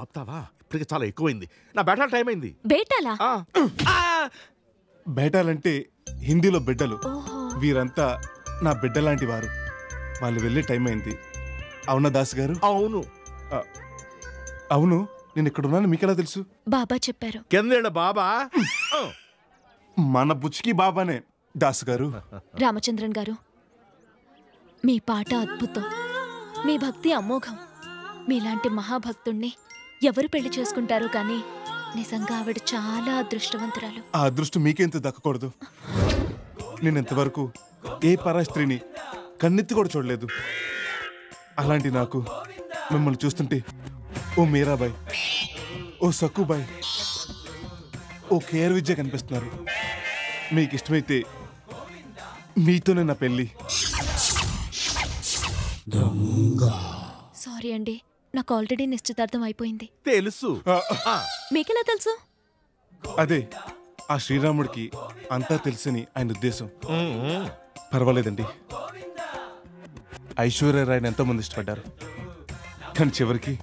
ఆపుతావా? ఇప్పటికే చాలా ఎక్కువైంది. నా బేటాల టైం అయింది. బేటాలా? బేటాలంటే హిందీలో బిడ్డలు. వీరంతా నా బిడ్డలాంటి వారు. వాళ్ళు వెళ్ళే టైం అయింది. అవునా దాస్ గారు? అవును. అవును, నేను ఇక్కడ ఉన్నాను మీకెలా తెలుసు? బాబా చెప్పారు. కిందేళ్ళ బాబా? మన బుచ్చికి బాబానే దాస్ గారు. రామచంద్రన్ గారు, మీ పాట అద్భుతం, మీ భక్తి అమోఘం. మీలాంటి మహాభక్తుణ్ణి ఎవరు పెళ్లి చేసుకుంటారో కానీ నిజంగా ఆవిడ చాలా అదృష్టవంతురాలు. ఆ అదృష్టం మీకెంత దక్కకూడదు. నేను ఇంతవరకు ఏ పరాయి స్త్రీని కన్నెత్తి కూడా చూడలేదు. అలాంటి నాకు మిమ్మల్ని చూస్తుంటే ఓ మీరాబాయ్, ఓ సక్కుబాయ్, ఓ కేర్ విద్య కనిపిస్తున్నారు. మీకు ఇష్టమైతే మీతోనే నా పెళ్ళి. సారీ అండి, నాకు ఆల్రెడీ నిశ్చితార్థం అయిపోయింది. తెలుసు. మీకెలా తెలుసు? అదే ఆ శ్రీరాముడికి అంతా తెలుసని ఆయన ఉద్దేశం. పర్వాలేదండి, ఐశ్వర్యరాయని ఎంతో మంది ఇష్టపడ్డారు, కానీ చివరికి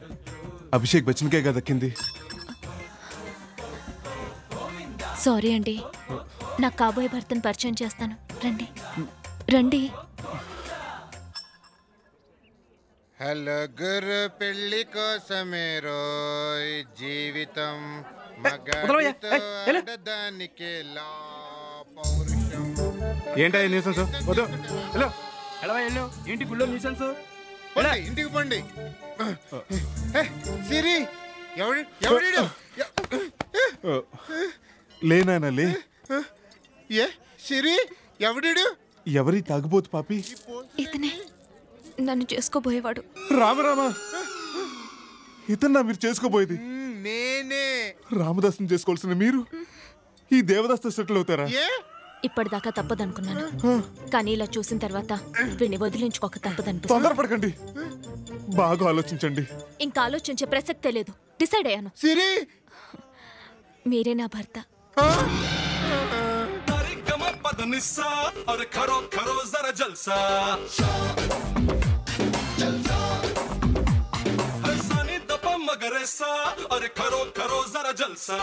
అభిషేక్ బచ్చన్కే కదా దక్కింది. సారీ అండి, నాకు కాబోయే భర్తను పరిచయం చేస్తాను. రండి రండి. హలగురు పెళ్లి కోసమే రోయ్ జీవితం ఏంటా న్యూసెన్స్? ఏంటి గుళ్ళో న్యూసెన్స్? ఇంటికి పండి. సిరి ఎవడు? లేనానా లే. ఏ సిరి ఎవడు? ఎవరి తాగుబోతు పాపి? ఇతనే నన్ను చేసుకోబోయేవాడు. రామరామా, ఇతన్నా మీరు చేసుకోబోయేది? నేనే. రామదాసం చేసుకోవాల్సిన మీరు ఈ దేవదాస్తో సెటిల్ అవుతారా? ఇప్పటిదాకా తప్పదనుకున్నాను, కానీ ఇలా చూసిన తర్వాత వీడిని వదిలించుకోక తప్పదనిపిస్తుంది. తొందరపడకండి, బాగా ఆలోచించండి. ఇంకా ఆలోచించే ప్రసక్తే లేదు. డిసైడ్ అయ్యాను. సిరి, మీరే నా భర్త. अरे करो करो जरा जलसा